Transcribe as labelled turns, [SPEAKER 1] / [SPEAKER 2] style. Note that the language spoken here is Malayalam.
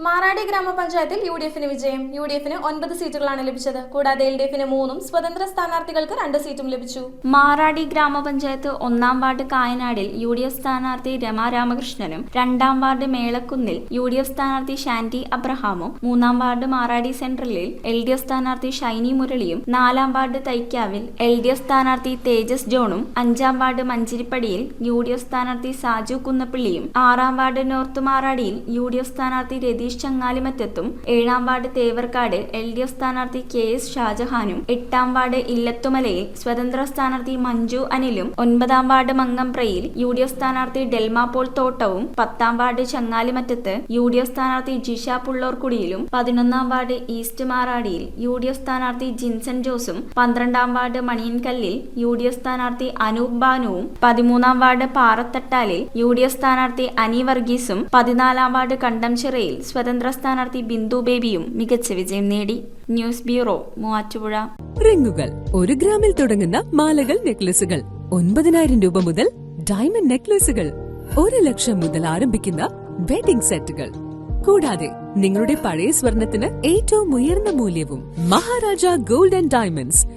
[SPEAKER 1] മാറാടി ഗ്രാമപഞ്ചായത്തിൽ യു.ഡി.എഫിന് വിജയം. യു.ഡി.എഫിന് 9 സീറ്റുകളാണ് ലഭിച്ചത്. കൂടാതെ എൽ.ഡി.എഫിന് 3ഉം സ്വതന്ത്ര സ്ഥാനാർത്ഥികൾക്ക് 2 സീറ്റും ലഭിച്ചു.
[SPEAKER 2] മാറാടി ഗ്രാമപഞ്ചായത്ത് 1-ാം വാർഡ് കായനാടിൽ യു.ഡി.എഫ് സ്ഥാനാർത്ഥി രമ രാമകൃഷ്ണനും 2-ാം വാർഡ് മേളക്കുന്നിൽ യു.ഡി.എഫ് സ്ഥാനാർത്ഥി ഷാൻറ്റി അബ്രഹാമും 3-ാം വാർഡ് മാറാടി സെൻട്രലിൽ എൽ.ഡി.എഫ് സ്ഥാനാർത്ഥി ഷൈനി മുരളിയും 4-ാം വാർഡ് തൈക്കാവിൽ എൽ.ഡി.എഫ് സ്ഥാനാർത്ഥി തേജസ് ജോണും 5-ാം വാർഡ് മഞ്ചിരിപ്പടിയിൽ യു.ഡി.എഫ് സ്ഥാനാർത്ഥി സാജു കുന്നപ്പിള്ളിയും 6-ാം വാർഡ് നോർത്ത് മാറാടിയിൽ യു.ഡി.എഫ് സ്ഥാനാർത്ഥി രതീഷ് ചങ്ങാലിമറ്റത്തും 7-ാം വാർഡ് തേവർക്കാട് എൽ.ഡി.എഫ് സ്ഥാനാർത്ഥി കെ.എസ്. ഷാജഹാനും 8-ാം വാർഡ് ഇല്ലത്തുമലയിൽ സ്വതന്ത്ര സ്ഥാനാർത്ഥി മഞ്ജു അനിലും 9-ാം വാർഡ് മങ്ങംപ്രയിൽ യു.ഡി.എഫ് സ്ഥാനാർത്ഥി ഡെൽമ പോൾ തോട്ടവും 10-ാം വാർഡ് ചങ്ങാലിമറ്റത്ത് യു.ഡി.എഫ് സ്ഥാനാർത്ഥി ജിഷ പുള്ളോർക്കുടിയിലും 11-ാം വാർഡ് ഈസ്റ്റ് മാറാടിയിൽ യു.ഡി.എഫ് സ്ഥാനാർത്ഥി ജിൻസൺ ജോസും 12-ാം വാർഡ് മണിയൻകല്ലിൽ യു.ഡി.എഫ് സ്ഥാനാർത്ഥി അനൂപ് ബാനുവും 13-ാം വാർഡ് പാറത്തട്ടാലിൽ യു.ഡി.എഫ് സ്ഥാനാർത്ഥി അനി വർഗീസും 14-ാം വാർഡ് കണ്ടംചിറയിൽ സ്വതന്ത്ര സ്ഥാനാർത്ഥി ബിന്ദു ബേബിയും മികച്ച വിജയം നേടി. News bureau, Muvattupuzha.
[SPEAKER 3] റിങ്ങുകൾ 1 ഗ്രാമിൽ തുടങ്ങുന്ന മാലകൾ, നെക്ലസുകൾ 9,000 രൂപ മുതൽ ഡയമണ്ട് നെക്ലസുകൾ 1 ലക്ഷം മുതൽ ആരംഭിക്കുന്ന വെഡിംഗ് സെറ്റുകൾ. കൂടാതെ നിങ്ങളുടെ പഴയ സ്വർണത്തിന് ഏറ്റവും ഉയർന്ന മൂല്യവും മഹാരാജ ഗോൾഡ് ആൻഡ് ഡയമണ്ട്സ്